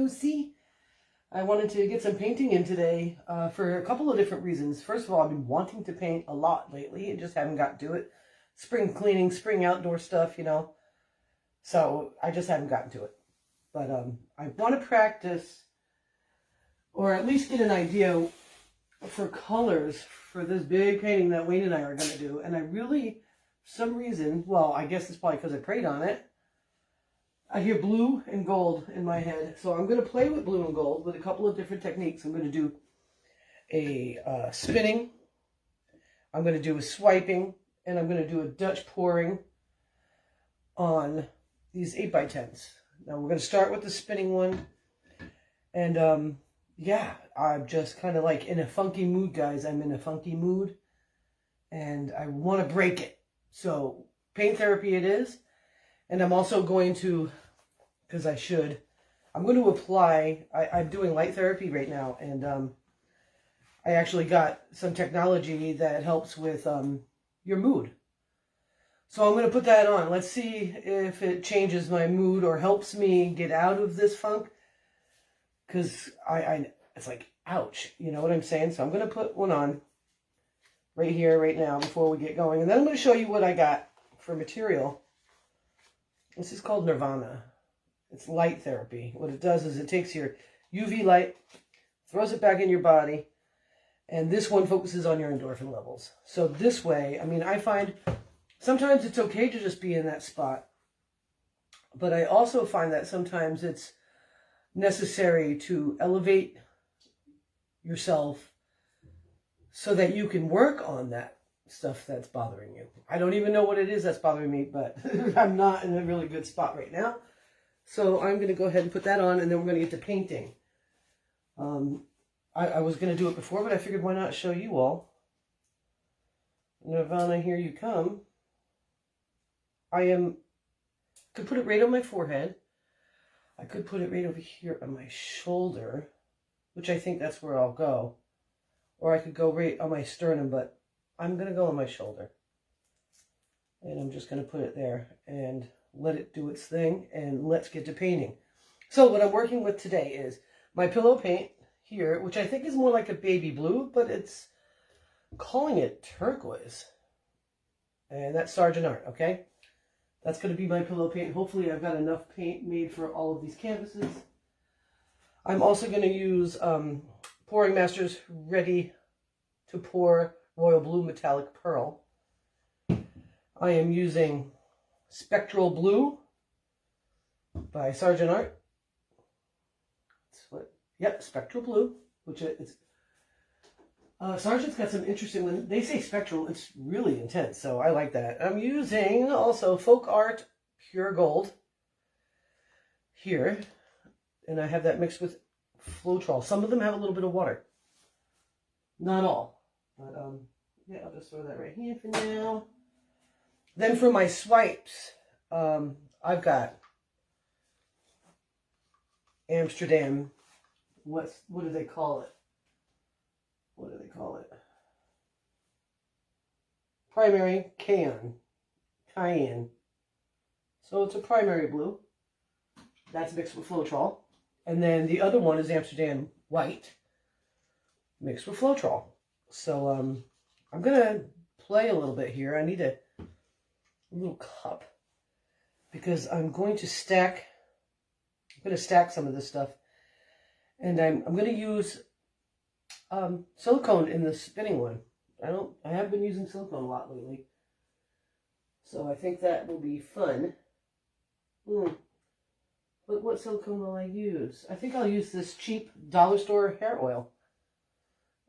Lucy. I wanted to get some painting in today for a couple of different reasons. First of all, I've been wanting to paint a lot lately and just haven't gotten to it. Spring cleaning, spring outdoor stuff, you know. So I just haven't gotten to it. But I want to practice, or at least get an idea for colors for this big painting that Wayne and I are going to do. And I really, for some reason, well, I guess it's probably because I prayed on it, I hear blue and gold in my head. So I'm going to play with blue and gold with a couple of different techniques. I'm going to do a spinning, I'm going to do a swiping, and I'm going to do a Dutch pouring on these 8x10s. Now we're going to start with the spinning one. And yeah, I'm just kind of like in a funky mood, guys. I'm in a funky mood and I want to break it. So paint therapy it is. And I'm also going to, because I'm going to apply, I'm doing light therapy right now. And I actually got some technology that helps with your mood. So I'm going to put that on. Let's see if it changes my mood or helps me get out of this funk. Because it's like, ouch, you know what I'm saying? So I'm going to put one on right here, right now, before we get going. And then I'm going to show you what I got for material. This is called Nirvana. It's light therapy. What it does is it takes your UV light, throws it back in your body, and this one focuses on your endorphin levels. So this way, I mean, I find sometimes it's okay to just be in that spot. But I also find that sometimes it's necessary to elevate yourself so that you can work on that stuff that's bothering you. I don't even know what it is that's bothering me, but I'm not in a really good spot right now. So I'm going to go ahead and put that on, and then we're going to get to painting. I was going to do it before, but I figured why not show you all. Nirvana, here you come. Could put it right on my forehead. I could put it right over here on my shoulder, which I think that's where I'll go. Or I could go right on my sternum, but I'm going to go on my shoulder. And I'm just going to put it there and let it do its thing, and let's get to painting. So what I'm working with today is my pillow paint here, which I think is more like a baby blue, but it's calling it turquoise. And that's Sargent Art, okay? That's going to be my pillow paint. Hopefully I've got enough paint made for all of these canvases. I'm also going to use Pouring Masters Ready to Pour Royal Blue Metallic Pearl. I am using Spectral Blue by Sargent Art. Spectral Blue, which is... Sargent's got some interesting, when they say spectral, it's really intense, so I like that. I'm using also Folk Art Pure Gold here, and I have that mixed with Floetrol. Some of them have a little bit of water. Not all, but yeah, I'll just throw that right here for now. Then for my swipes, I've got Amsterdam, what do they call it? What do they call it? Primary Cayenne. So it's a primary blue. That's mixed with Floetrol. And then the other one is Amsterdam White mixed with Floetrol. So I'm going to play a little bit here. I need a little cup because I'm going to stack some of this stuff. And I'm going to use silicone in the spinning one. I have been using silicone a lot lately. So I think that will be fun. But what silicone will I use? I think I'll use this cheap dollar store hair oil.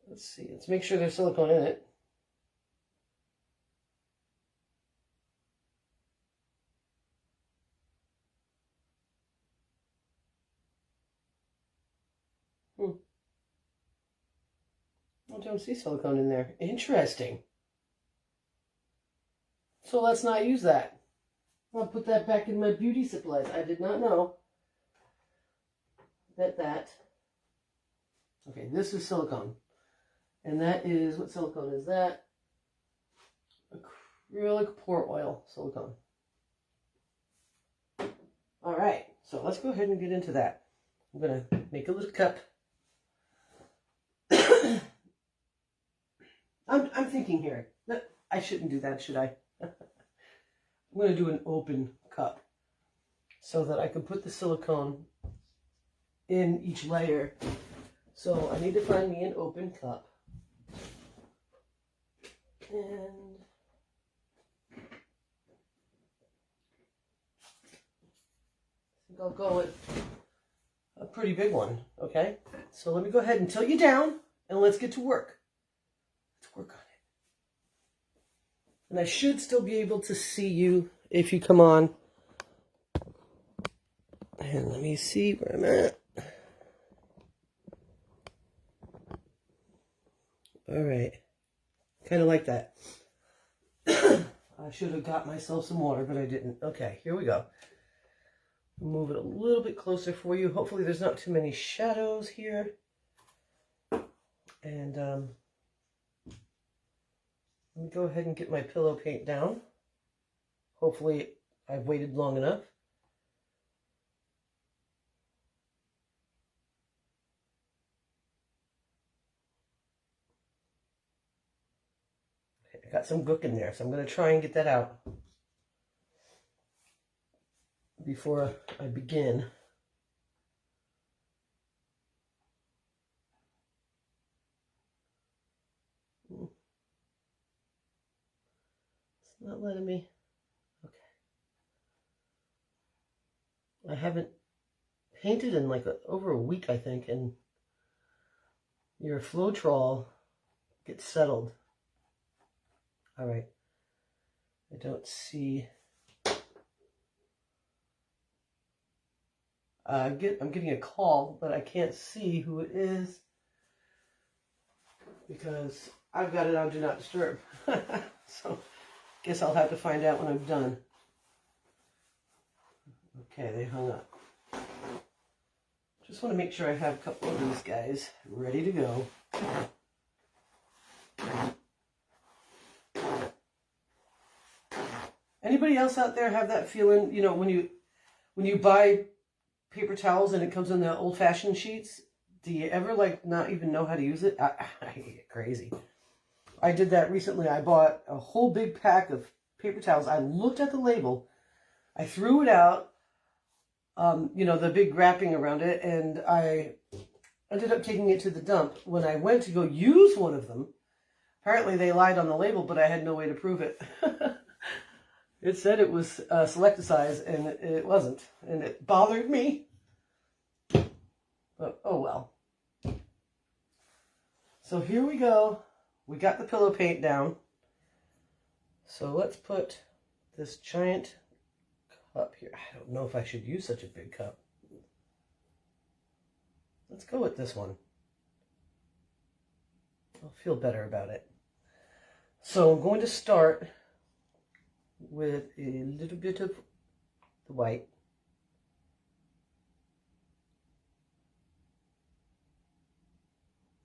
Let's see. Let's make sure there's silicone in it. I don't see silicone in there. Interesting. So let's not use that. I'll put that back in my beauty supplies. I did not know that. Okay, this is silicone. And that is, what silicone is that? Acrylic pour oil silicone. All right, so let's go ahead and get into that. I'm going to make a little cup. I'm thinking here. I shouldn't do that, should I? I'm going to do an open cup so that I can put the silicone in each layer. So I need to find me an open cup. And I think I'll go with a pretty big one, okay? So let me go ahead and tilt you down and let's get to work. Let's work on it. And I should still be able to see you if you come on. And let me see where I'm at. All right. Kind of like that. I should have got myself some water, but I didn't. Okay, here we go. Move it a little bit closer for you. Hopefully there's not too many shadows here. And let me go ahead and get my pillow paint down. Hopefully I've waited long enough. Okay, I got some gook in there, so I'm going to try and get that out before I begin. It's not letting me. Okay. I haven't painted in like over a week, I think, and your Floetrol gets settled. All right. I don't see. I'm getting a call, but I can't see who it is because I've got it on Do Not Disturb. So guess I'll have to find out when I'm done. Okay, they hung up. Just want to make sure I have a couple of these guys ready to go. Anybody else out there have that feeling, you know, when you buy paper towels and it comes in the old-fashioned sheets, do you ever like not even know how to use it? I get crazy. I did that recently. I bought a whole big pack of paper towels. I looked at the label, I threw it out, you know, the big wrapping around it, and I ended up taking it to the dump. When I went to go use one of them, apparently they lied on the label, but I had no way to prove it. It said it was select a size, and it wasn't, and it bothered me. But oh well. So here we go. We got the pillow paint down. So let's put this giant cup here. I don't know if I should use such a big cup. Let's go with this one. I'll feel better about it. So I'm going to start with a little bit of the white.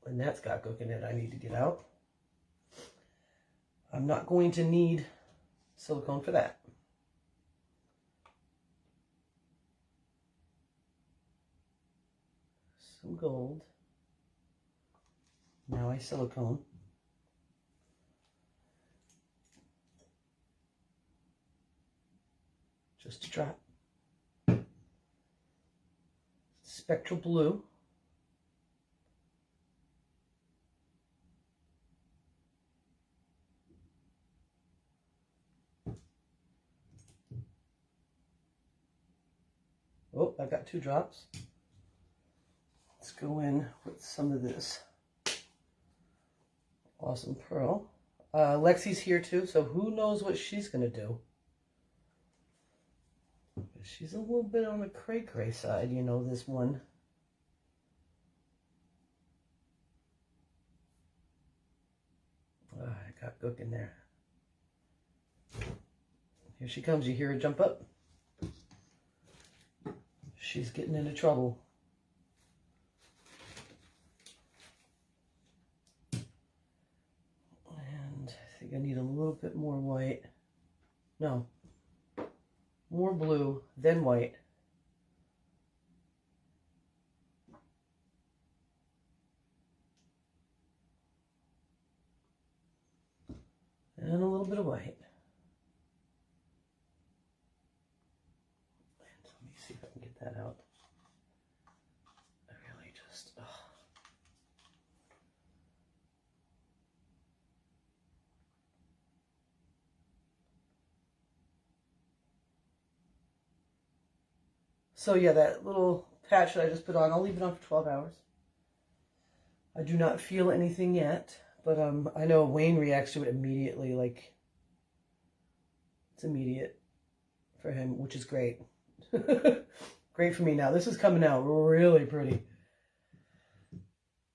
And that's got gook in it I need to get out. I'm not going to need silicone for that. Some gold. Now I silicone. Just a drop. Spectral blue. Oh, I got 2 drops. Let's go in with some of this awesome pearl. Lexi's here too, so who knows what she's going to do. She's a little bit on the cray-cray side, you know, this one. I got gook in there. Here she comes. You hear her jump up? She's getting into trouble. And I think I need a little bit more white. No. More blue, then white. And a little bit of white. And let me see if I can get that out. I really just... Oh. So yeah, that little patch that I just put on, I'll leave it on for 12 hours. I do not feel anything yet, but I know Wayne reacts to it immediately, like, it's immediate for him, which is great. Great for me. Now, this is coming out really pretty.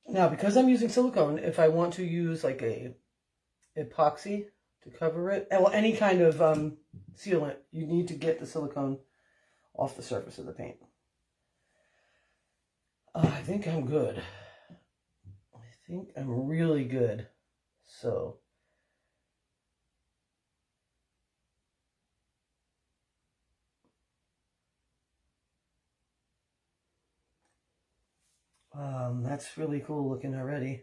Now, because I'm using silicone, if I want to use like a epoxy to cover it, well, any kind of sealant, you need to get the silicone off the surface of the paint. I think I'm good. I think I'm really good. So, that's really cool looking already.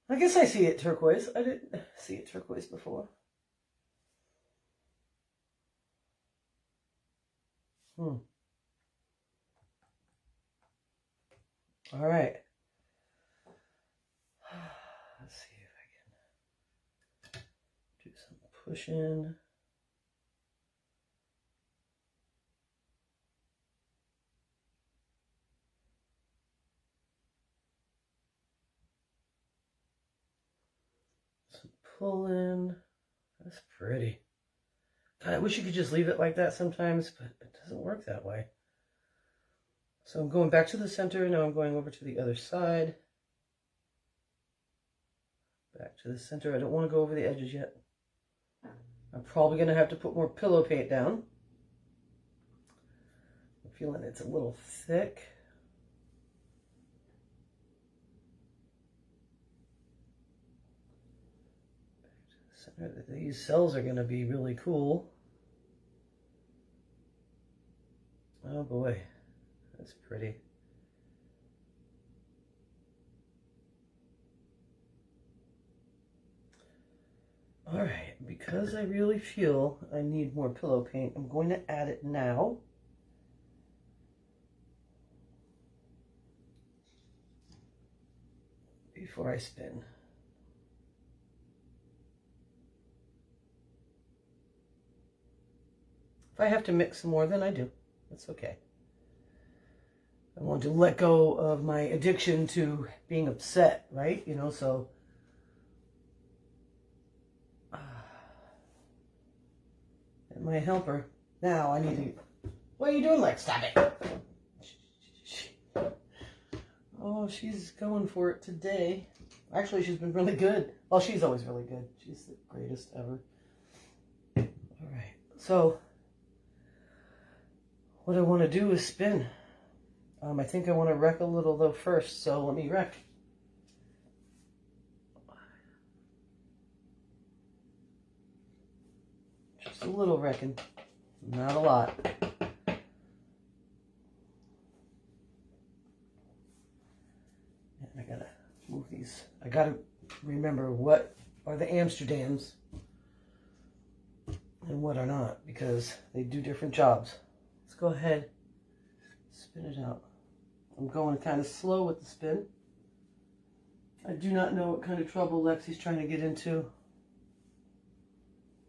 I guess I see it turquoise. I didn't see it turquoise before. All right. Let's see if I can do some pushing. Some pulling. That's pretty. God, I wish you could just leave it like that sometimes, but it doesn't work that way. So I'm going back to the center. Now I'm going over to the other side. Back to the center. I don't want to go over the edges yet. I'm probably going to have to put more pillow paint down. I'm feeling it's a little thick. Back to the center. These cells are going to be really cool. Oh boy, that's pretty. All right, because I really feel I need more pillow paint, I'm going to add it now. Before I spin. If I have to mix some more, then I do. That's okay. I want to let go of my addiction to being upset, right? You know, so... And my helper. Now I need to... What are you doing, Lex? Stop it! Oh, she's going for it today. Actually, she's been really good. Well, she's always really good. She's the greatest ever. All right. So, what I want to do is spin. I think I want to wreck a little, though, first. So, let me wreck. Just a little wrecking. Not a lot. I gotta move these. I gotta remember what are the Amsterdams and what are not, because they do different jobs. Let's go ahead, spin it out. I'm going kind of slow with the spin. I do not know what kind of trouble Lexi's trying to get into,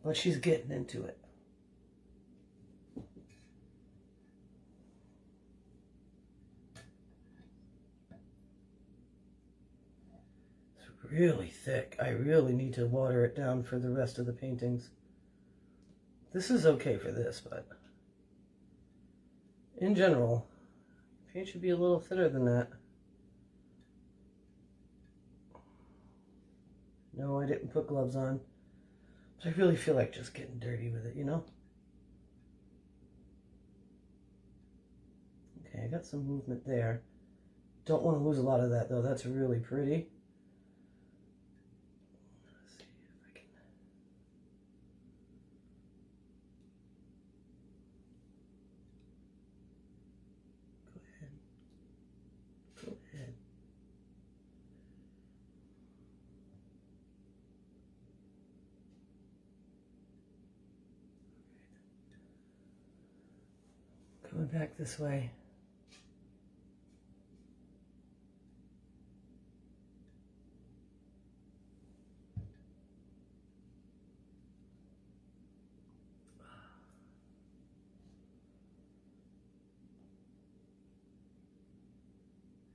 but she's getting into it. Really thick. I really need to water it down for the rest of the paintings. This is okay for this, but in general, paint should be a little thinner than that. No, I didn't put gloves on. But I really feel like just getting dirty with it, you know? Okay, I got some movement there. Don't want to lose a lot of that, though. That's really pretty. Going back this way.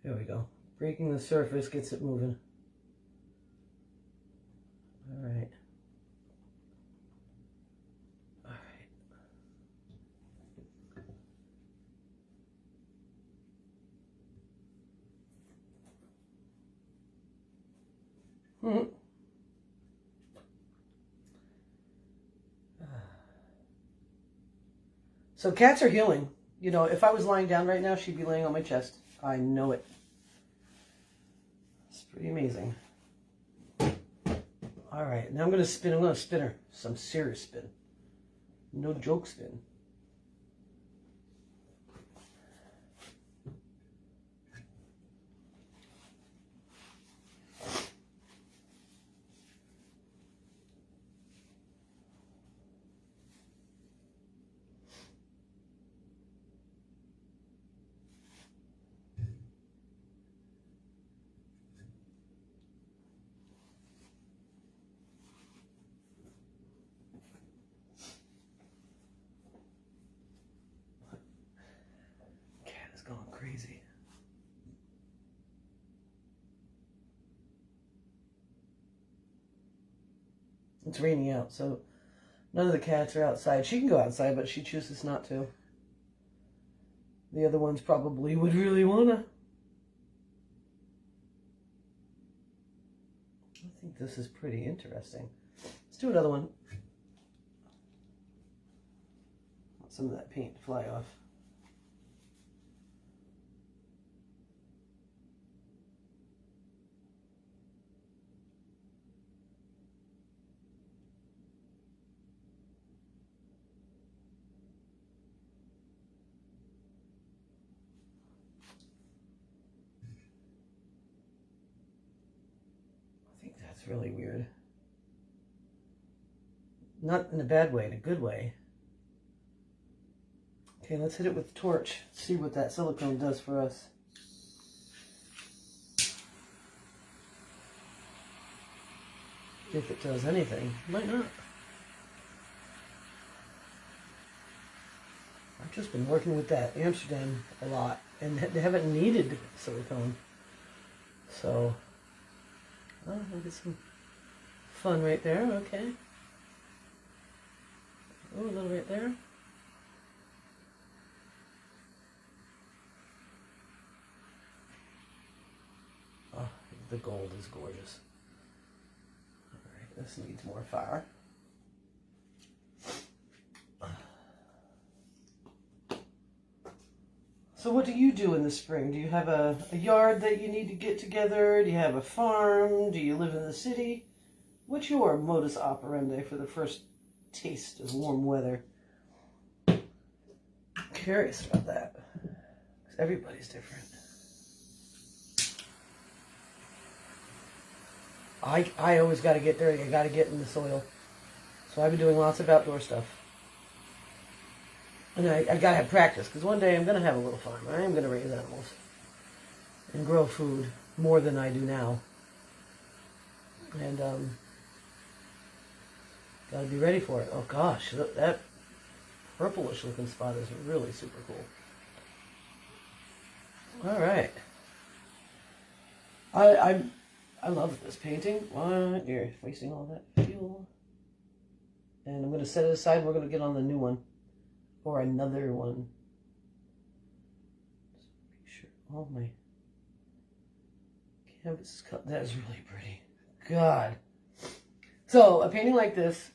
There we go. Breaking the surface gets it moving. All right. All right. Mm-hmm. So cats are healing. You know, if I was lying down right now, she'd be laying on my chest. I know it. It's pretty amazing. All right, now I'm going to spin. I'm going to spin her. Some serious spin. No joke spin. Going crazy. It's raining out, so none of the cats are outside. She can go outside, but she chooses not to. The other ones probably would really wanna. I think this is pretty interesting. Let's do another one. Want some of that paint to fly off. That's really weird. Not in a bad way, in a good way. Okay, let's hit it with the torch. See what that silicone does for us. If it does anything. Might not. I've just been working with that Amsterdam a lot, and they haven't needed silicone. So, oh, I get some fun right there, okay. Oh, a little right there. Oh, the gold is gorgeous. All right, this needs more fire. So what do you do in the spring? Do you have a yard that you need to get together? Do you have a farm? Do you live in the city? What's your modus operandi for the first taste of warm weather? I'm curious about that. Because everybody's different. I always got to get dirty. I got to get in the soil. So I've been doing lots of outdoor stuff. And I got to have practice, because one day I'm going to have a little farm. I am going to raise animals and grow food more than I do now. And got to be ready for it. Oh gosh, that purplish looking spot is really super cool. All right. I love this painting. What? You're wasting all that fuel. And I'm going to set it aside. We're going to get on the new one. Or another one. Just make sure all my canvas is cut. That is really pretty. God. So a painting like this,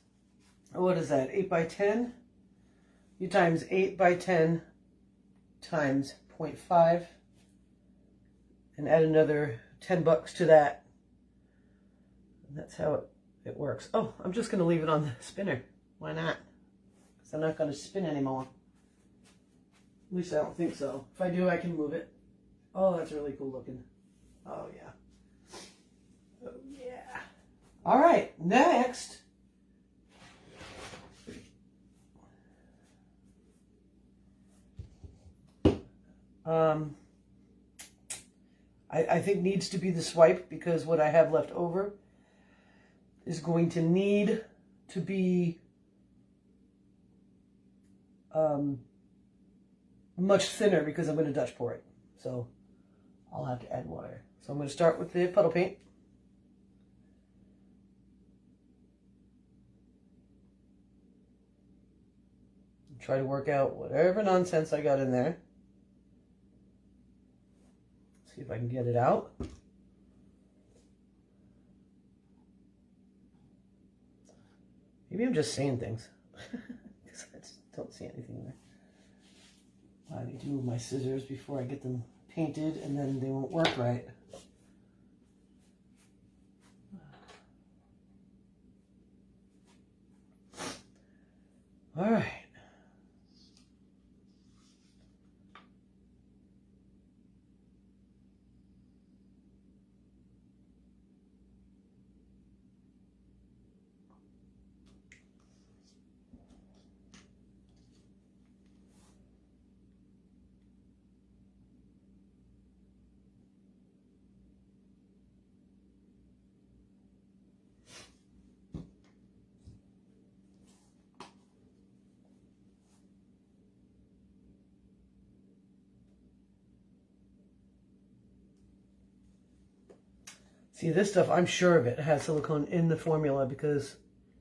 what is that? 8 by 10? You times 8 by 10 times 0.5 and add another $10 to that. And that's how it works. Oh, I'm just going to leave it on the spinner. Why not? I'm not going to spin anymore. At least I don't think so. If I do, I can move it. Oh, that's really cool looking. Oh, yeah. Oh, yeah. All right, next. Um, I think needs to be the swipe, because what I have left over is going to need to be much thinner, because I'm going to Dutch pour it. So I'll have to add water. So I'm going to start with the puddle paint. Try to work out whatever nonsense I got in there. See if I can get it out. Maybe I'm just saying things, because I just don't see anything there. I need to move my scissors before I get them painted, and then they won't work right. All right. See, this stuff, I'm sure of it, has silicone in the formula, because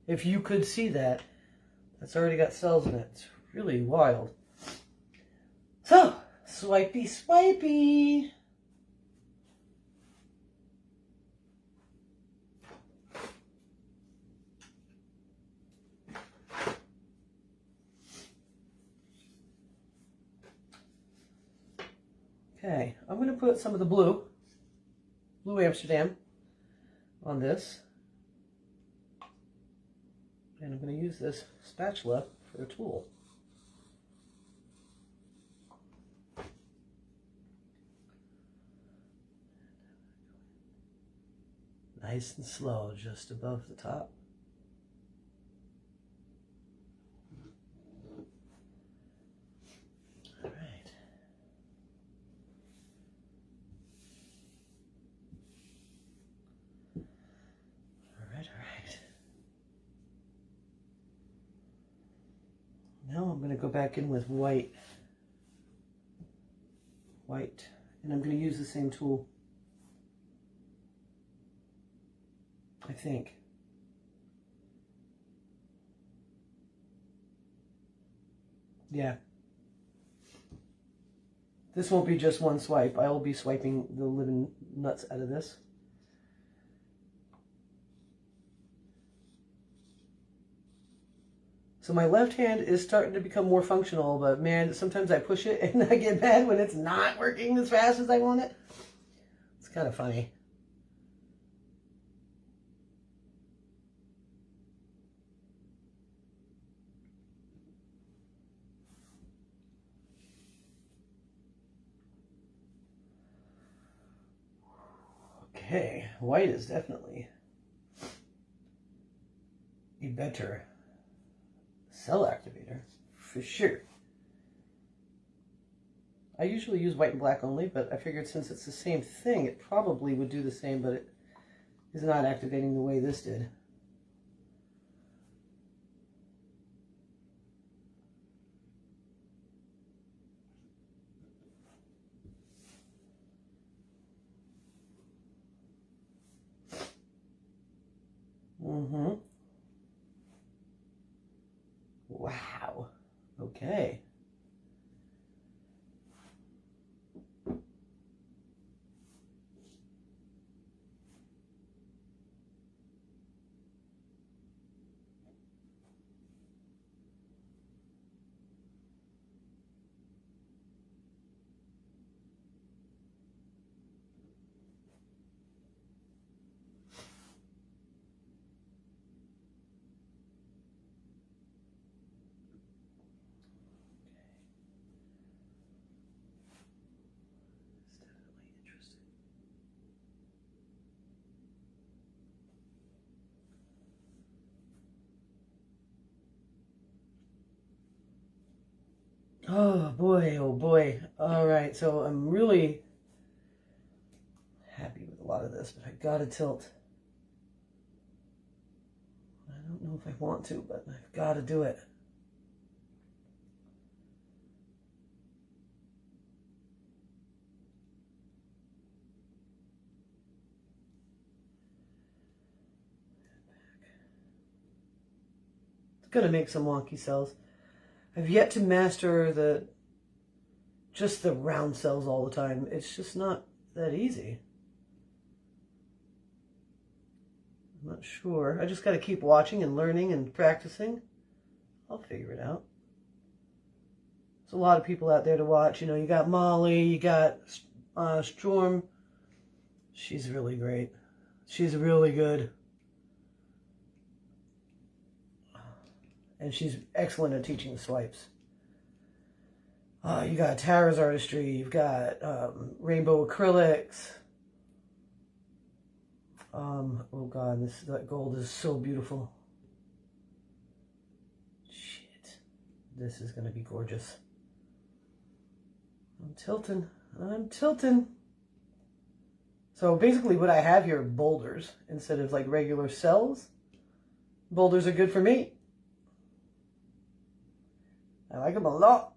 if you could see that, that's already got cells in it. It's really wild. So, swipey, swipey. Okay, I'm going to put some of the Blue Amsterdam, on this. And I'm going to use this spatula for a tool. Nice and slow, just above the top. All right. All right. Now I'm going to go back in with white. And I'm going to use the same tool, I think. Yeah. This won't be just one swipe. I will be swiping the living nuts out of this. So my left hand is starting to become more functional, but man, sometimes I push it and I get mad when it's not working as fast as I want it. It's kind of funny. Okay, white is definitely a better cell activator, for sure. I usually use white and black only, but I figured since it's the same thing, it probably would do the same, but it is not activating the way this did. Wow. Okay. Oh boy, oh boy. All right, so I'm really happy with a lot of this, but I gotta tilt. I don't know if I want to, but I've gotta do it. It's gonna make some wonky cells. I've yet to master just the round cells all the time. It's just not that easy. I'm not sure. I just got to keep watching and learning and practicing. I'll figure it out. There's a lot of people out there to watch. You know, you got Molly, you got Storm. She's really great. She's really good. And she's excellent at teaching the swipes. You got Tara's Artistry. You've got Rainbow Acrylics. Oh God, that gold is so beautiful. Shit. This is going to be gorgeous. I'm tilting. I'm tilting. So basically what I have here are boulders instead of like regular cells. Boulders are good for me. I like them a lot.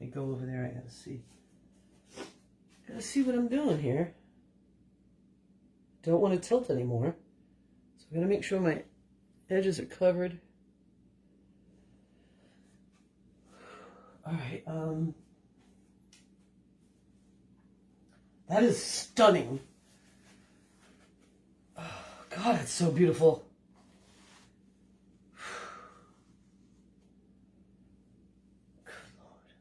Let me go over there. I gotta see. Gotta see what I'm doing here. Don't want to tilt anymore. So I'm gonna make sure my edges are covered. Alright, that is stunning. Oh, God, it's so beautiful. Good Lord.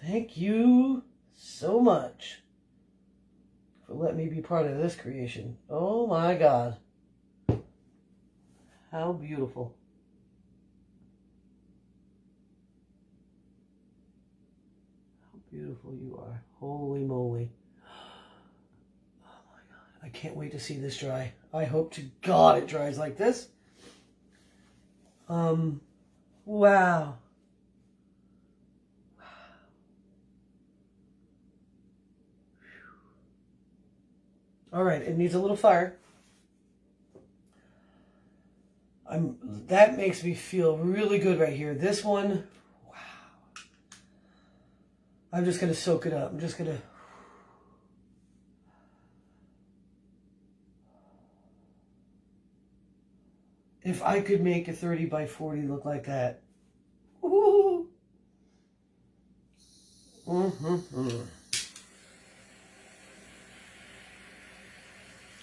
Thank you so much for letting me be part of this creation. Oh my God. How beautiful. How beautiful you are. Holy moly. Oh my God. I can't wait to see this dry. I hope to God it dries like this. Wow. All right, it needs a little fire. That makes me feel really good right here. This one, wow. I'm just going to soak it up. I'm just going to... If I could make a 30 by 40 look like that. Woo!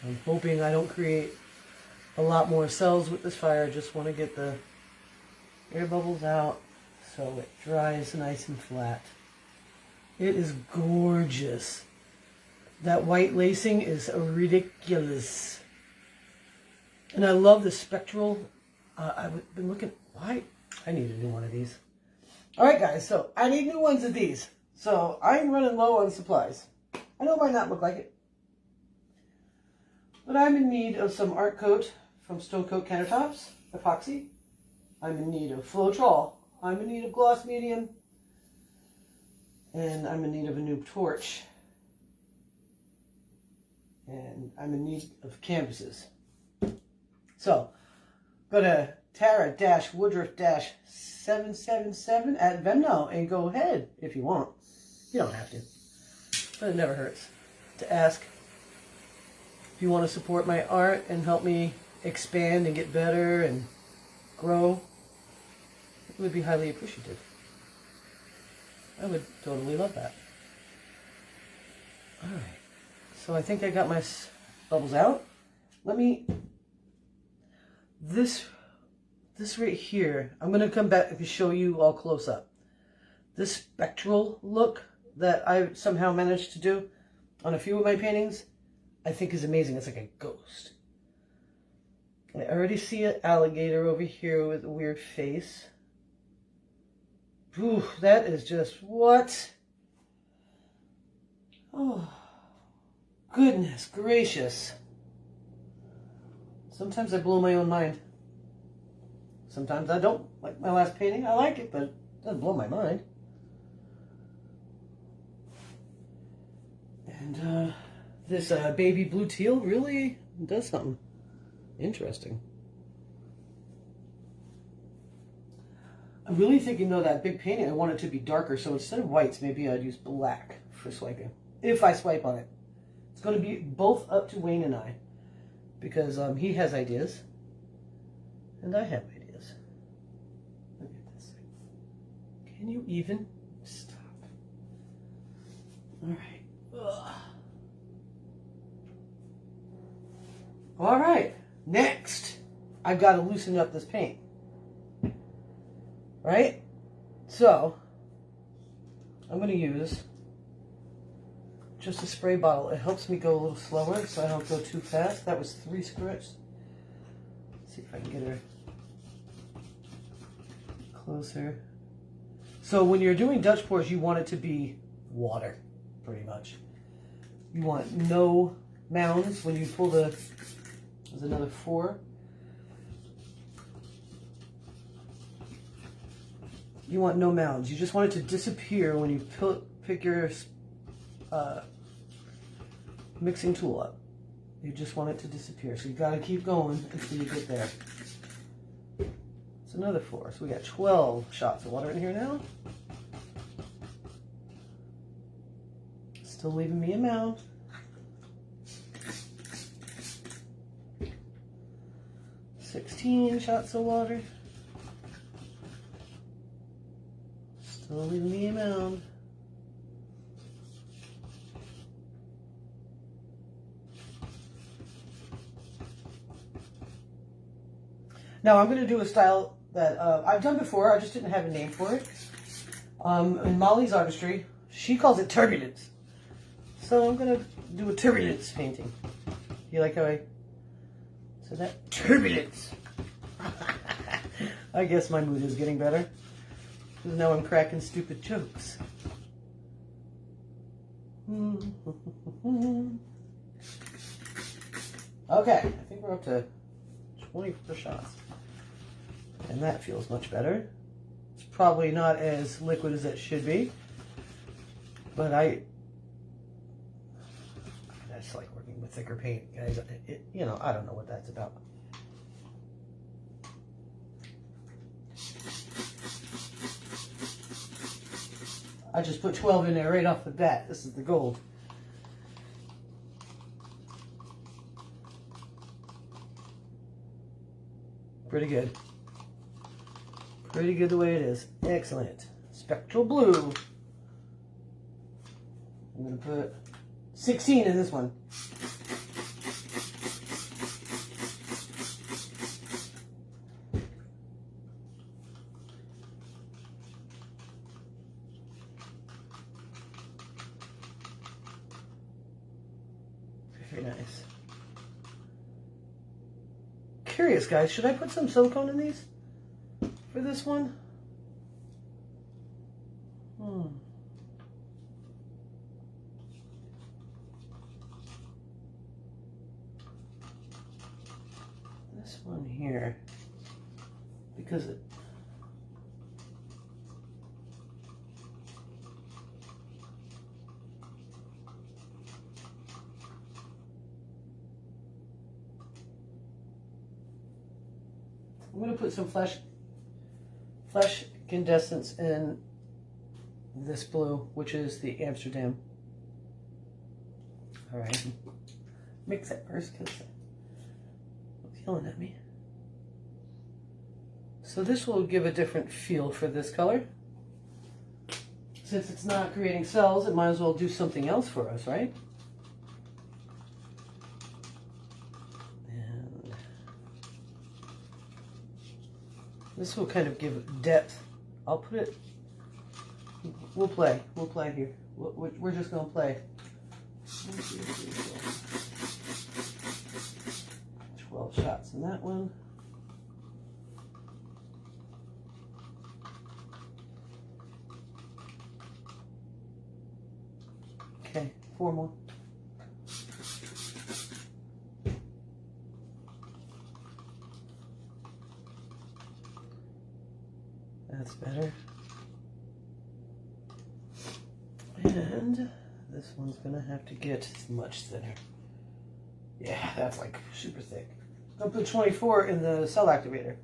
I'm hoping I don't create a lot more cells with this fire. I just want to get the air bubbles out so it dries nice and flat. It is gorgeous. That white lacing is ridiculous. And I love the spectral. I've been looking. Why? I need a new one of these. All right, guys. So I need new ones of these. So I'm running low on supplies. I know it might not look like it, but I'm in need of some Art Coat from Stone Coat Countertops, epoxy. I'm in need of Floetrol. I'm in need of Gloss Medium. And I'm in need of a new torch. And I'm in need of canvases. So, go to Tara-Woodruff-777 at Venmo and go ahead if you want. You don't have to, but it never hurts to ask. If you want to support my art and help me expand and get better and grow, it would be highly appreciative. I would totally love that. All right, so I think I got my bubbles out. This right here, I'm going to come back and show you all close up. This spectral look that I somehow managed to do on a few of my paintings, I think is amazing. It's like a ghost. I already see an alligator over here with a weird face. Ooh, that is just what? Oh, goodness gracious. Sometimes I blow my own mind. Sometimes I don't. Like my last painting, I like it, but it doesn't blow my mind. And this baby blue teal really does something interesting. I'm really thinking, though, that big painting, I want it to be darker, so instead of whites, maybe I'd use black for swiping. If I swipe on it. It's going to be both up to Wayne and I, because he has ideas, and I have ideas. Look at this. Can you even stop? All right. Ugh. All right. Next, I've got to loosen up this paint. Right? So, I'm going to use just a spray bottle. It helps me go a little slower so I don't go too fast. That was 3 squirts. Let's see if I can get her closer. So when you're doing Dutch pours, you want it to be water, pretty much. You want no mounds when you pull the... There's another 4. You want no mounds. You just want it to disappear when you pick your mixing tool up. You just want it to disappear. So you got to keep going until you get there. It's another 4. So we got 12 shots of water in here now. Still leaving me a mound. $16 shots of water. Still leaving me a mound. Now I'm going to do a style that I've done before. I just didn't have a name for it. In Molly's artistry, she calls it turbulence. So I'm going to do a turbulence painting. You like how I said that? Turbulence. I guess my mood is getting better. Because now I'm cracking stupid jokes. Okay, I think we're up to 24 shots. And that feels much better. It's probably not as liquid as it should be. But I just like working with thicker paint, guys. You know, I don't know what that's about. I just put 12 in there right off the bat. This is the gold. Pretty good. Pretty good the way it is. Excellent. Spectral blue. I'm going to put 16 in this one. Very nice. Curious, guys, should I put some silicone in these for this one? This one here, because it I'm going to put some flesh incandescence in this blue, which is the Amsterdam. All right, mix it first because it's yelling at me. So this will give a different feel for this color. Since it's not creating cells, it might as well do something else for us, right? This will kind of give depth. I'll put it, we'll play here. We're just going to play. 12 shots in that one. Okay, 4 more. That's better. And this one's gonna have to get much thinner. Yeah, that's like super thick. I'll put 24 in the cell activator.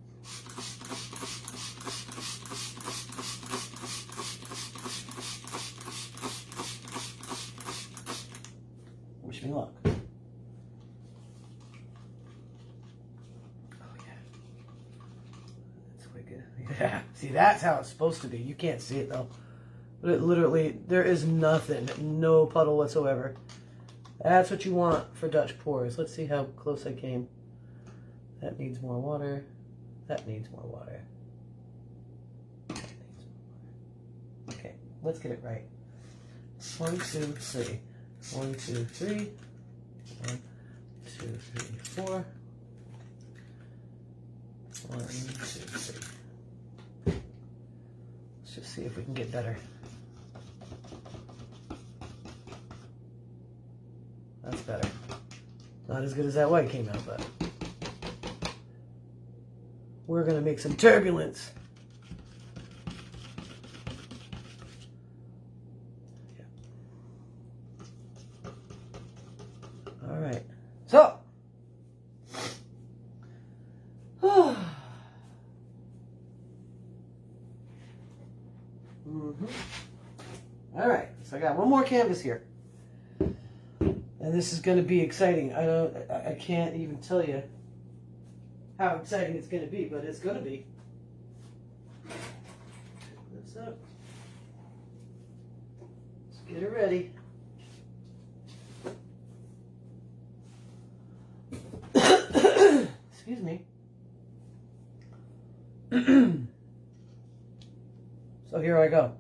Wish me luck. Oh yeah. That's wicked. Yeah. See, that's how it's supposed to be. You can't see it though. But it literally, there is nothing, no puddle whatsoever. That's what you want for Dutch pours. Let's see how close I came. That needs more water. That needs more water. That needs more water. Okay, let's get it right. 1, 2, 3. 1, 2, 3. 1, 2, 3, 4. 1, 2, 3. Let's just see if we can get better. That's better. Not as good as that white came out, but we're going to make some turbulence. Yeah. All right. So, all right. So I got one more canvas here. And this is going to be exciting. I can't even tell you how exciting it's going to be, but it's going to be. What's up? Let's get it ready. Excuse me. So here I go.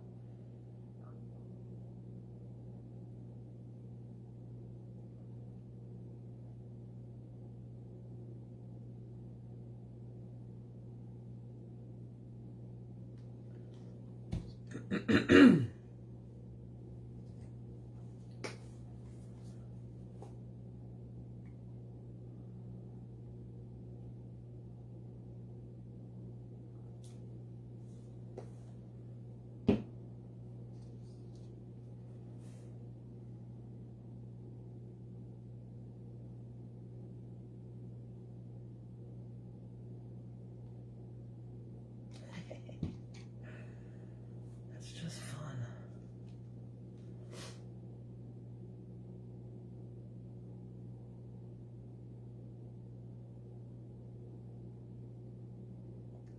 That's just fun.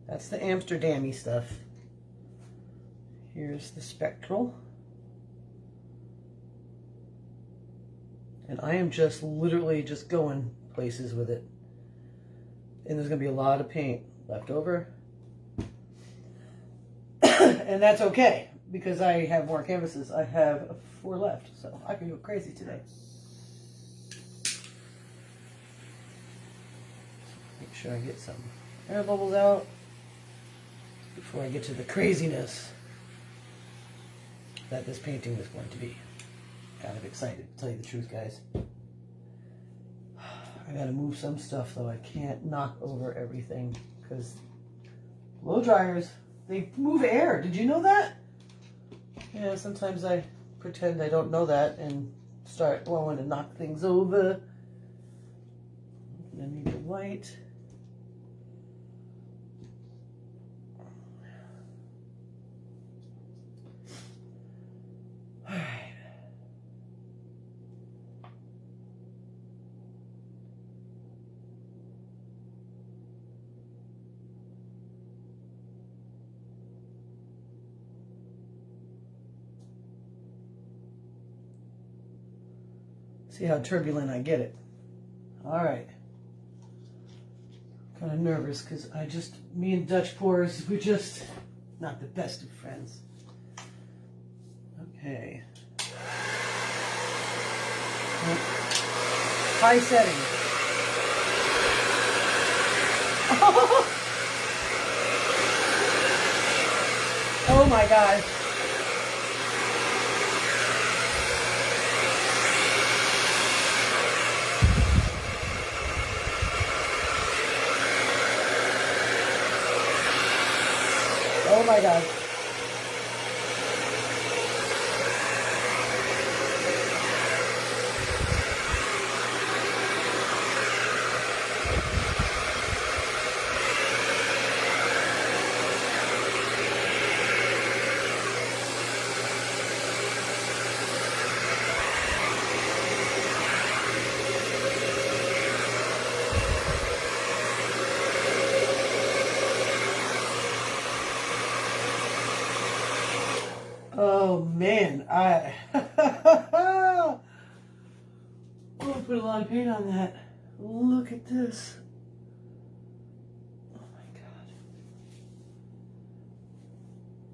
That's the Amsterdam-y stuff. Here's the spectral. And I am just literally just going places with it. And there's going to be a lot of paint left over. And that's okay, because I have more canvases. I have 4 left, so I can go crazy today. Make sure I get some air bubbles out before I get to the craziness that this painting is going to be. Kind of excited, to tell you the truth, guys. I gotta move some stuff, though. I can't knock over everything, because blow dryers, they move air. Did you know that? Yeah, sometimes I pretend I don't know that and start blowing to knock things over. I need the white. All right. See how turbulent I get it. All right. Kind of nervous because me and Dutch Pores, we're just not the best of friends. Okay. High setting. Oh my God. Oh my God. Oh man, I oh, I put a lot of paint on that. Look at this. Oh my God.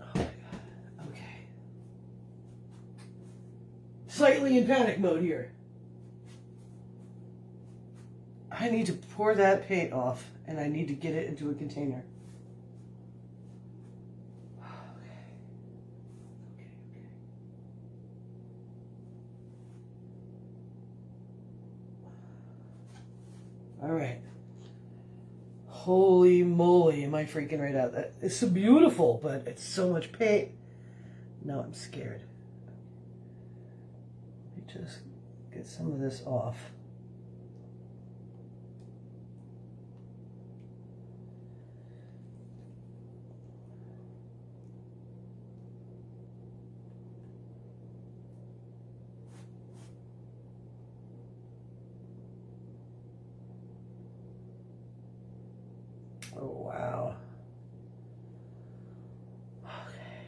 Oh my God. Okay. Slightly in panic mode here. I need to pour that paint off and I need to get it into a container. All right. Holy moly, am I freaking right out. That it's so beautiful, but it's so much paint. Now I'm scared. Let me just get some of this off. Oh, wow. Okay.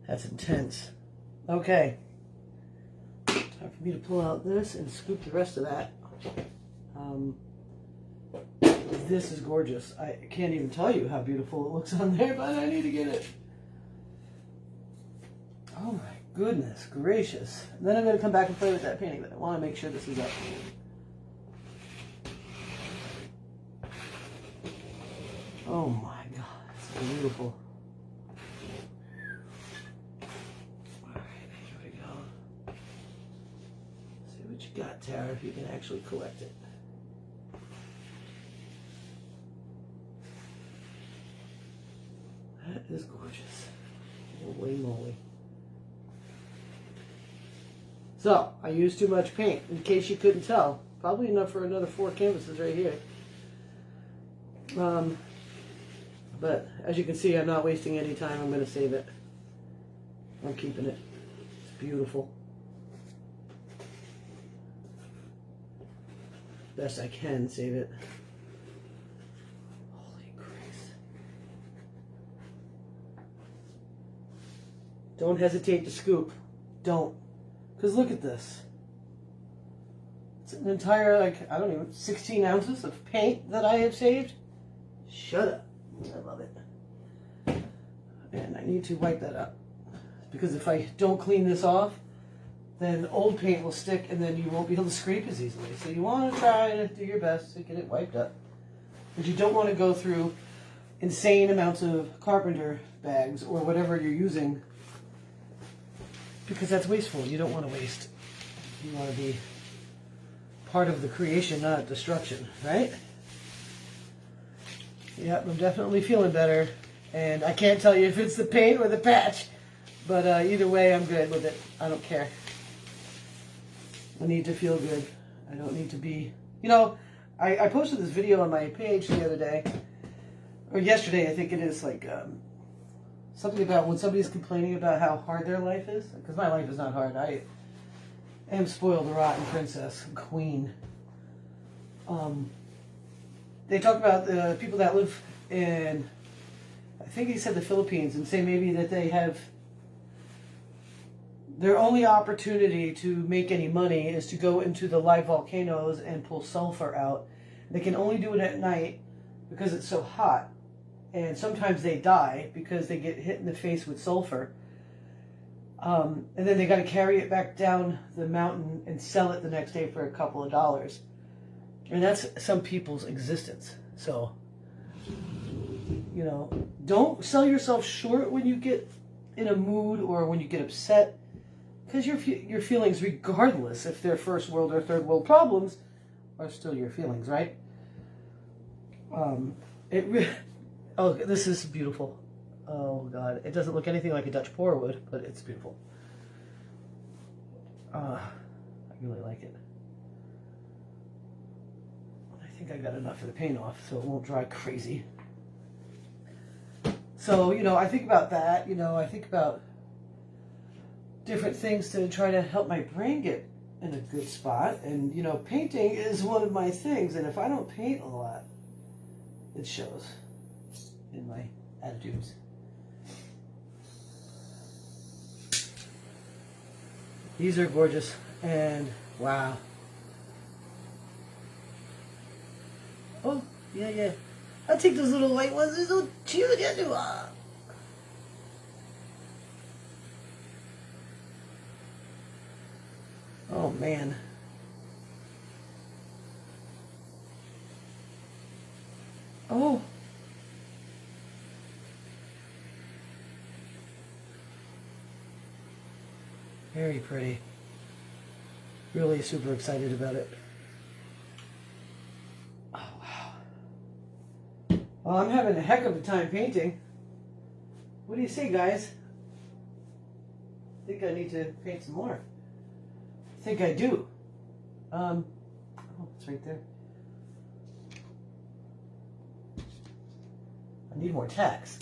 That's intense. Okay. Time for me to pull out this and scoop the rest of that. This is gorgeous. I can't even tell you how beautiful it looks on there, but I need to get it. Oh my goodness gracious. And then I'm going to come back and play with that painting, but I want to make sure this is up. Oh my God, it's beautiful. Alright, here we go. See what you got, Tara, if you can actually collect it. That is gorgeous. Holy moly. So, I used too much paint, in case you couldn't tell. Probably enough for another 4 canvases right here. But as you can see, I'm not wasting any time. I'm going to save it. I'm keeping it. It's beautiful. Best I can save it. Holy Christ. Don't hesitate to scoop. Don't. Because look at this. It's an entire, like, I don't even, 16 ounces of paint that I have saved. Shut up. I love it. And I need to wipe that up. Because if I don't clean this off, then old paint will stick and then you won't be able to scrape as easily. So you want to try to do your best to get it wiped up. But you don't want to go through insane amounts of carpenter bags or whatever you're using, because that's wasteful. You don't want to waste. You want to be part of the creation, not destruction, right? Yep, I'm definitely feeling better. And I can't tell you if it's the paint or the patch. But either way, I'm good with it. I don't care. I need to feel good. I don't need to be... You know, I posted this video on my page the other day. Or yesterday, I think it is. Like, something about when somebody's complaining about how hard their life is. Because my life is not hard. I am spoiled, a rotten princess, queen. They talk about the people that live in, I think he said the Philippines, and say maybe that they have, their only opportunity to make any money is to go into the live volcanoes and pull sulfur out They can only do it at night because it's so hot. And sometimes they die because they get hit in the face with sulfur. And then they got to carry it back down the mountain and sell it the next day for a couple of dollars. And that's some people's existence. So, you know, don't sell yourself short when you get in a mood or when you get upset. Because your feelings, regardless if they're first world or third world problems, are still your feelings, right? Oh, this is beautiful. Oh, God. It doesn't look anything like a Dutch pour would, but it's beautiful. I really like it. I think I got enough of the paint off so it won't dry crazy. So, you know, I think about that. You know, I think about different things to try to help my brain get in a good spot. And, you know, painting is one of my things. And if I don't paint a lot, it shows in my attitudes. These are gorgeous, and wow. Oh, yeah. I'll take those little white ones. They're so cute. Yeah, they are. Oh, man. Oh. Very pretty. Really super excited about it. Oh, wow. Well, I'm having a heck of a time painting. What do you say, guys? I think I need to paint some more. I think I do. Oh, it's right there. I need more tacks.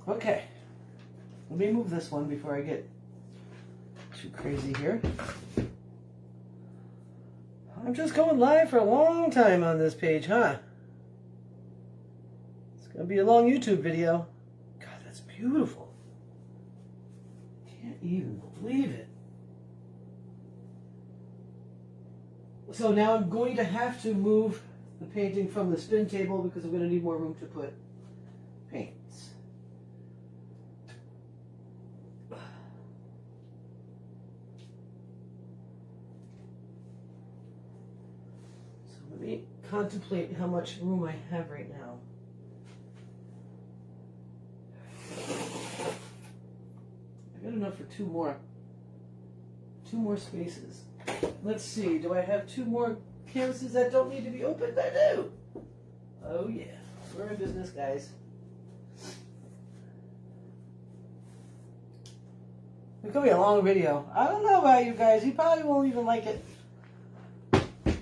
Okay, let me move this one before I get too crazy here. I'm just going live for a long time on this page, huh? It's going to be a long YouTube video. God, that's beautiful. Can't even believe it. So now I'm going to have to move the painting from the spin table because I'm going to need more room to put paints. Let me contemplate how much room I have right now. I got enough for two more spaces. Let's see, do I have two more canvases that don't need to be opened? I do. Oh yeah, we're in business, guys. It's gonna be a long video. I don't know about you guys. You probably won't even like it.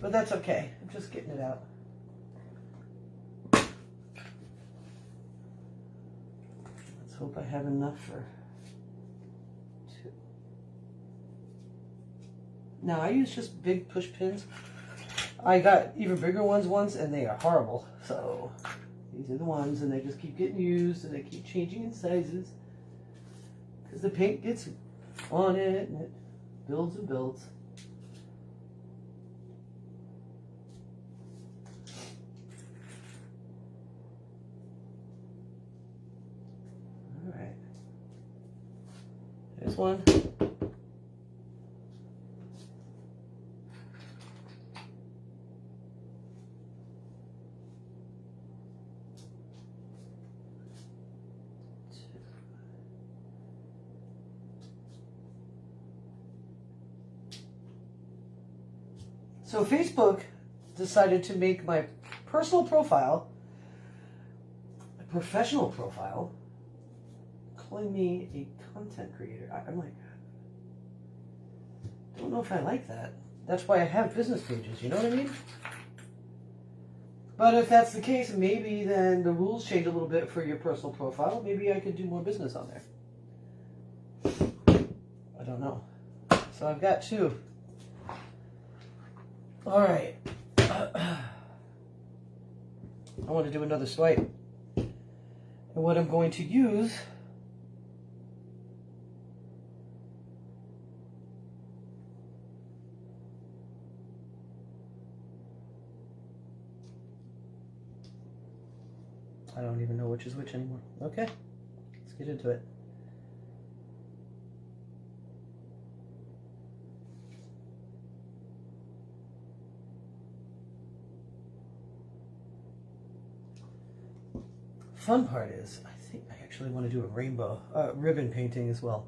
But that's okay. I'm just getting it out. Let's hope I have enough for two. Now, I use just big push pins. I got even bigger ones once, and they are horrible. So, these are the ones, and they just keep getting used, and they keep changing in sizes. Because the paint gets on it, and it builds and builds. There's one. So Facebook decided to make my personal profile a professional profile, calling me a content creator. I'm like, I don't know if I like that. That's why I have business pages, you know what I mean? But if that's the case, maybe then the rules change a little bit for your personal profile. Maybe I could do more business on there. I don't know. So I've got two. All right. I want to do another swipe. And what I'm going to use I don't even know which is which anymore. Okay, let's get into it. Fun part is, I think I actually want to do a rainbow ribbon painting as well.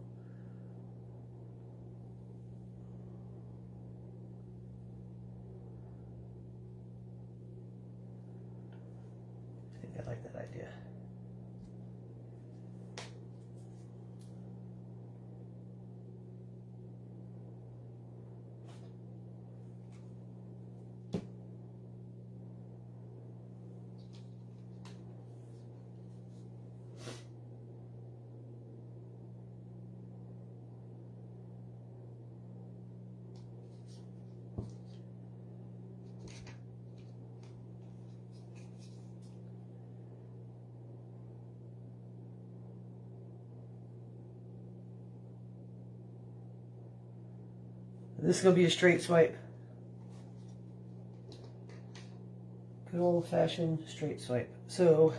I think I like that idea. This is going to be a straight swipe. Good old-fashioned straight swipe. So,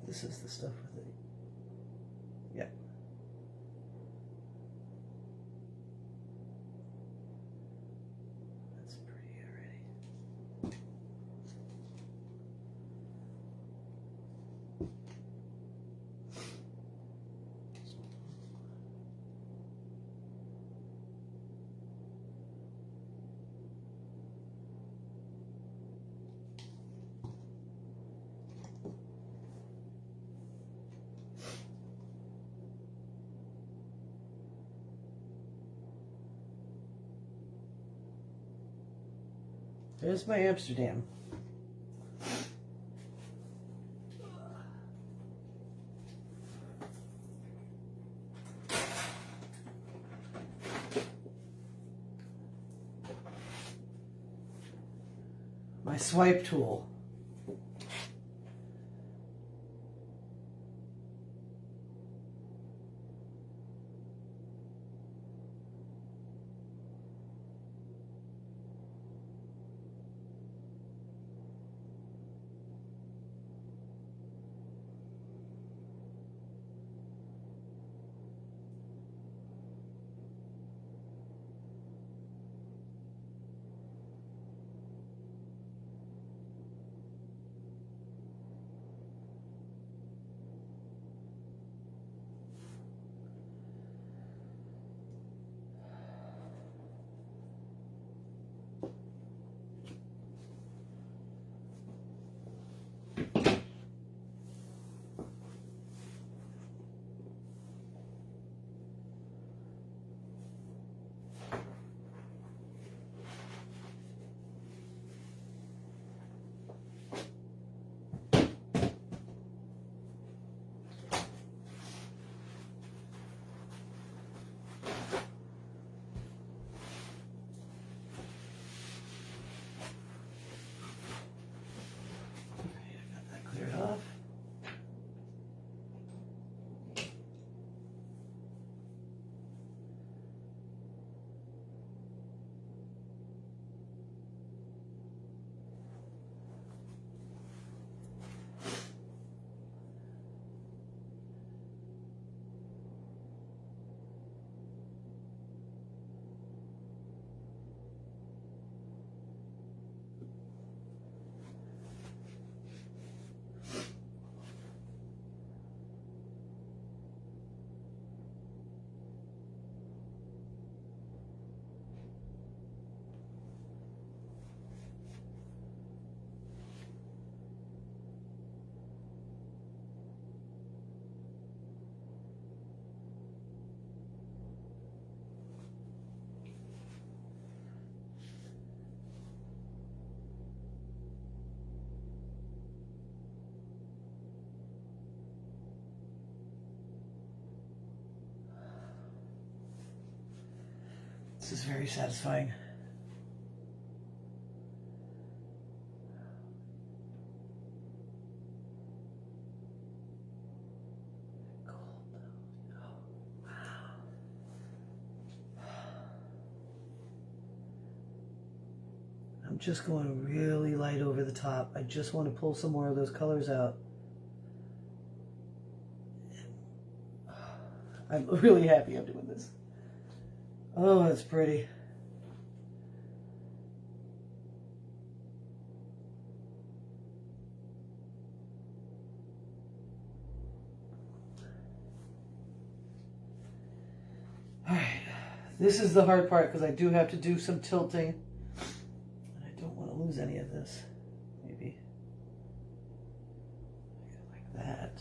this is the stuff with it. Yeah. That's pretty already. There's my Amsterdam. My swipe tool. This is very satisfying. I'm just going really light over the the top. I just want to pull some more of those colors out. I'm really happy I'm doing this. Oh, that's pretty. All right, this is the hard part because I do have to do some tilting. And I don't want to lose any of this. Maybe like that.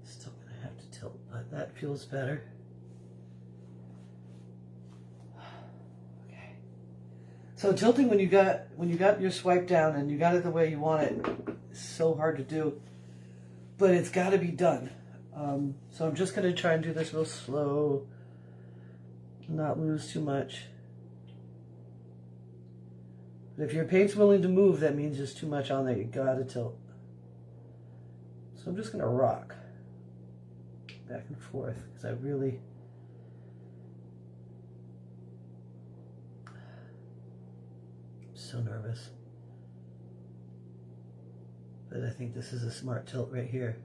Still gonna have to tilt, but that feels better. Okay. So tilting when you got your swipe down and you got it the way you want it is so hard to do, but it's got to be done. So I'm just gonna try and do this real slow, not lose too much. But if your paint's willing to move, that means there's too much on there. You gotta tilt. So I'm just gonna rock back and forth because I'm so nervous. But I think this is a smart tilt right here.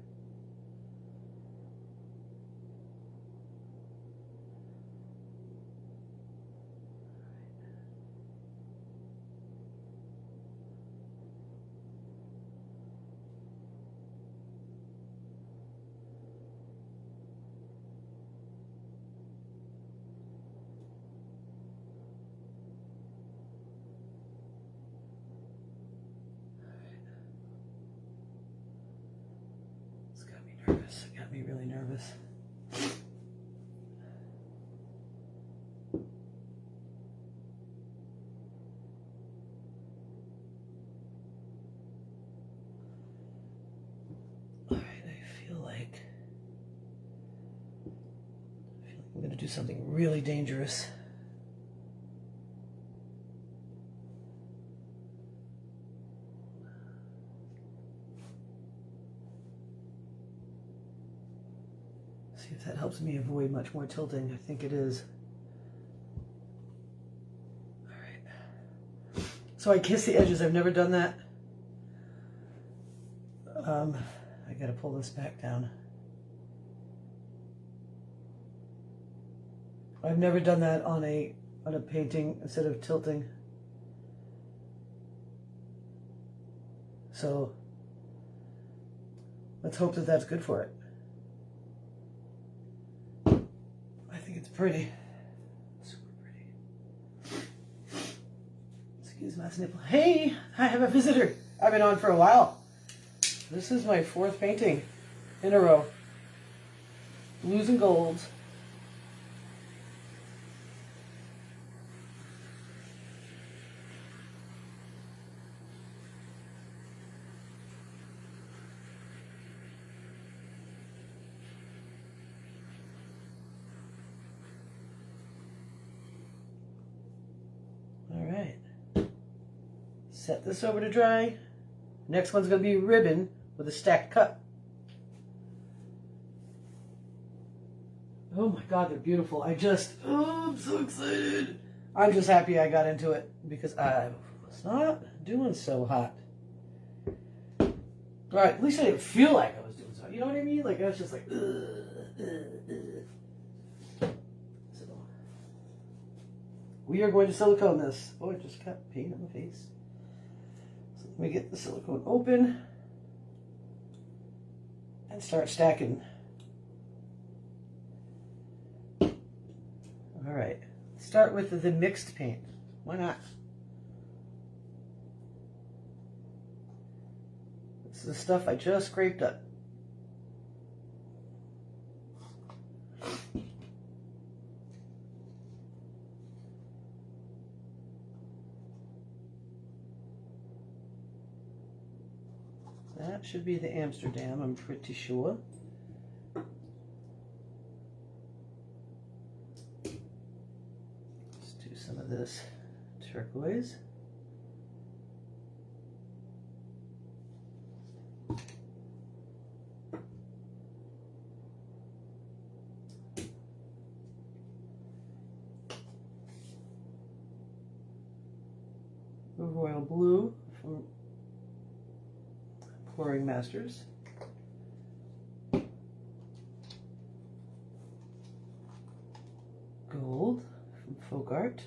It got me really nervous. All right, I feel like I'm going to do something really dangerous. See if that helps me avoid much more tilting. I think it is. All right. So I kiss the edges. I've never done that. I got to pull this back down. I've never done that on a painting instead of tilting. So let's hope that that's good for it. I think it's pretty. Super pretty. Excuse my snipple. Hey, I have a visitor. I've been on for a while. This is my fourth painting in a row. Blues and golds. All right. Set this over to dry. Next one's going to be ribbon with a stacked cup. Oh my God, they're beautiful. I'm so excited. I'm just happy I got into it because I was not doing so hot. All right, at least I didn't feel like I was doing so hot. You know what I mean? Like I was just like, So we are going to silicone this. Oh, I just got paint on the face. So let me get the silicone open and start stacking. All right, start with the mixed paint. Why not? This is the stuff I just scraped up. That should be the Amsterdam, I'm pretty sure. Let's do some of this turquoise. Royal Blue from Pouring Masters. Gold from Folk Art.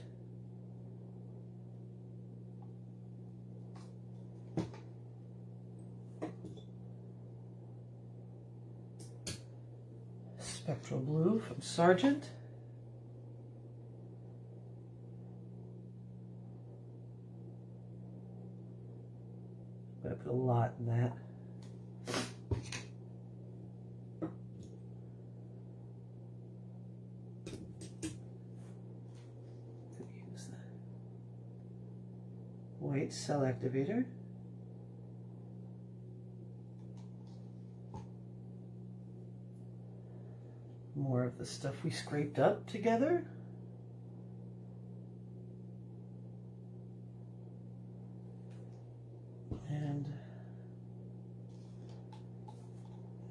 Spectral Blue from Sargent. I'm going to put a lot in that. Could use that. White Cell Activator. More of the stuff we scraped up together. And I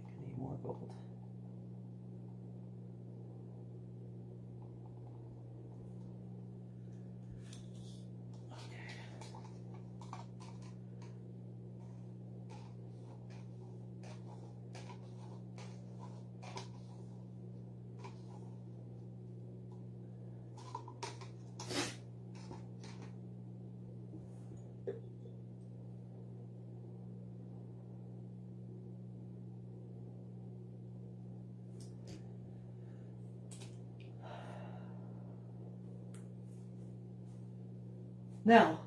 think I need more gold. Now,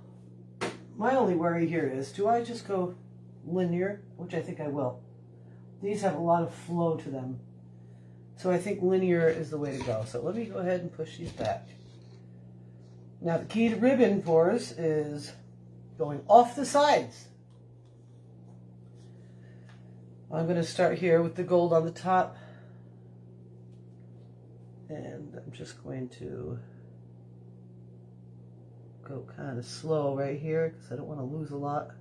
my only worry here is, do I just go linear, which I think I will. These have a lot of flow to them. So I think linear is the way to go. So let me go ahead and push these back. Now the key to ribbon pours is going off the sides. I'm going to start here with the gold on the top. And I'm just going to go kind of slow right here because I don't want to lose a lot.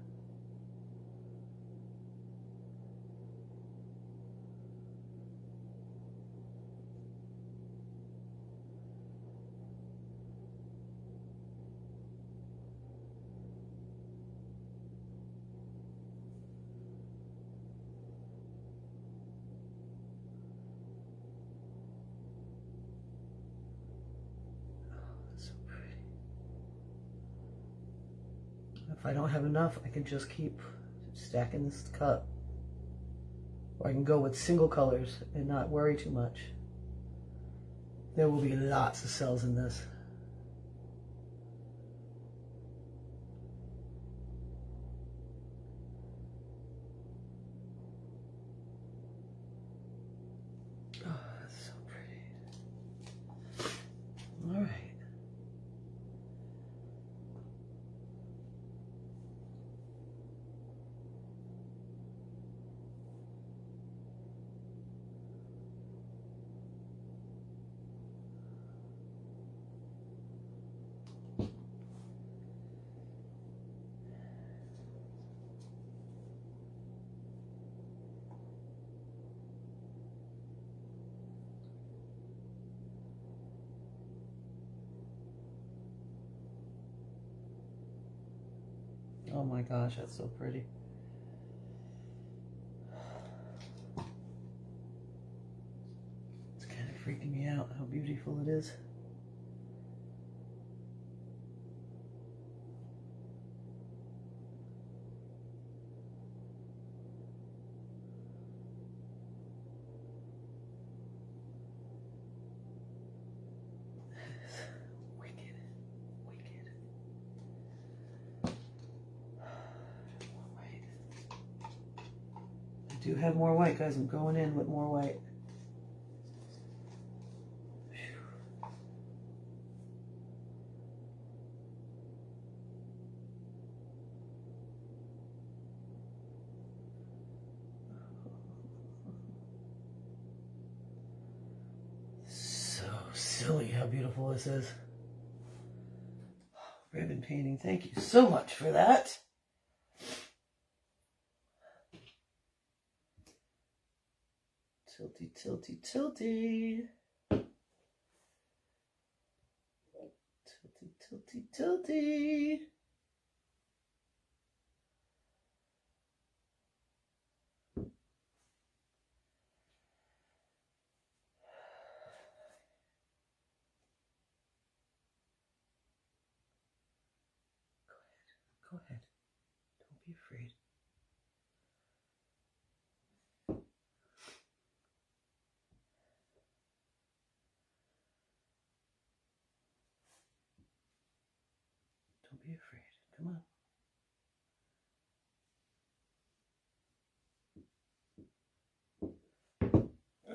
If I don't have enough, I can just keep stacking this cup. Or I can go with single colors and not worry too much. There will be lots of cells in this. Oh, that's so pretty. All right. Oh my gosh, that's so pretty. It's kind of freaking me out how beautiful it is. I do have more white, guys. I'm going in with more white. So silly how beautiful this is. Ribbon painting, thank you so much for that. Tilty, tilty, tilty. Tilty, tilty, tilty.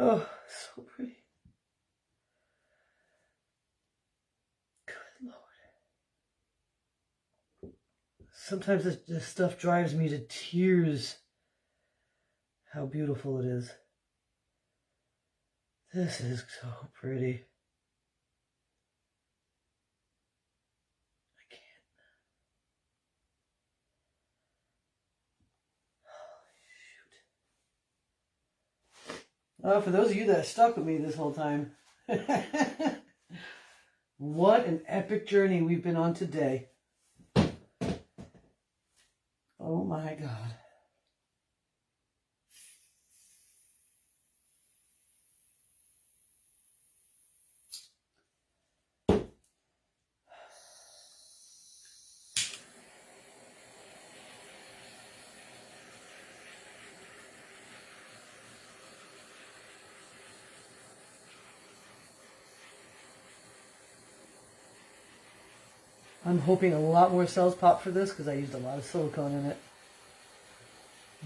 Oh, so pretty. Good Lord. Sometimes this stuff drives me to tears. How beautiful it is. This is so pretty. I can't. Holy shoot. For those of you that stuck with me this whole time, what an epic journey we've been on today. Oh my God. I'm hoping a lot more cells pop for this because I used a lot of silicone in it.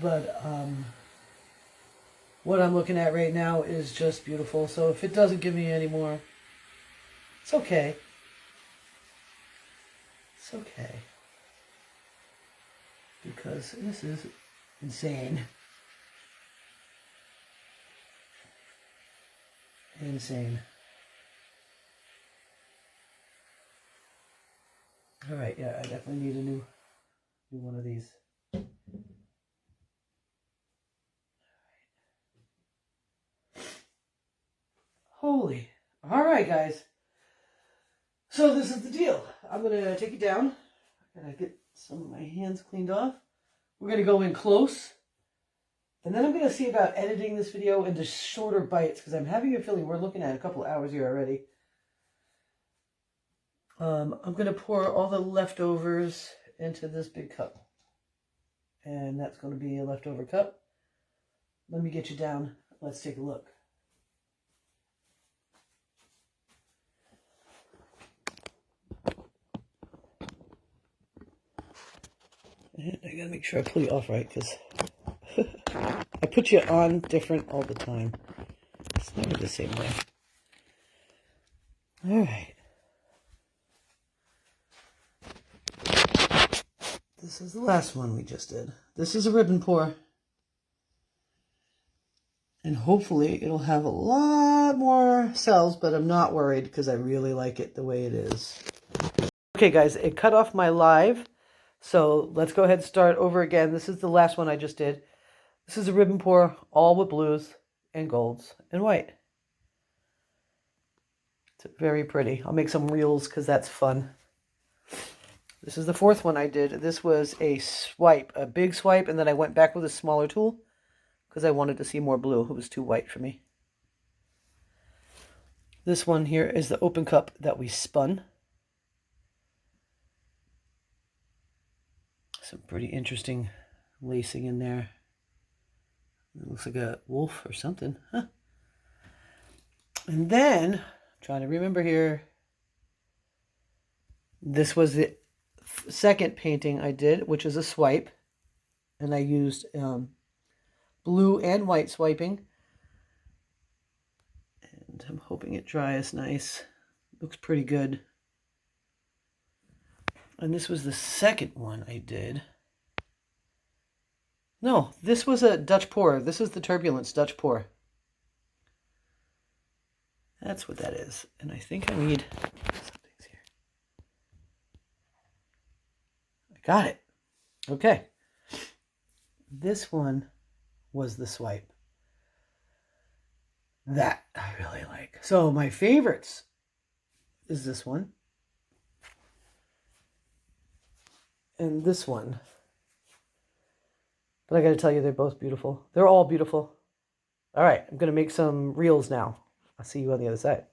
But what I'm looking at right now is just beautiful. So if it doesn't give me any more, it's okay. It's okay. Because this is insane. Insane. All right, yeah, I definitely need a new one of these. Holy. All right, guys. So this is the deal. I'm going to take it down. I got to get some of my hands cleaned off. We're going to go in close. And then I'm going to see about editing this video into shorter bites because I'm having a feeling we're looking at a couple of hours here already. I'm going to pour all the leftovers into this big cup. And that's going to be a leftover cup. Let me get you down. Let's take a look. And I got to make sure I pull you off right because I put you on different all the time. It's never the same way. All right. This is the last one we just did. This is a ribbon pour. And hopefully it'll have a lot more cells, but I'm not worried because I really like it the way it is. Okay, guys, it cut off my live. So let's go ahead and start over again. This is the last one I just did. This is a ribbon pour, all with blues and golds and white. It's very pretty. I'll make some reels because that's fun. This is the fourth one I did. This was a swipe, a big swipe, and then I went back with a smaller tool because I wanted to see more blue. It was too white for me. This one here is the open cup that we spun. Some pretty interesting lacing in there. It looks like a wolf or something. Huh. And then, trying to remember here, this was the second painting I did, which is a swipe. And I used blue and white swiping. And I'm hoping it dries nice. Looks pretty good. And this was the second one I did. No, this was a Dutch pour. This is the Turbulence Dutch pour. That's what that is. And I think I need something's here. I got it. Okay. This one was the swipe. That I really like. So my favorites is this one. And this one. But I got to tell you, they're both beautiful. They're all beautiful. All right, I'm going to make some reels now. I'll see you on the other side.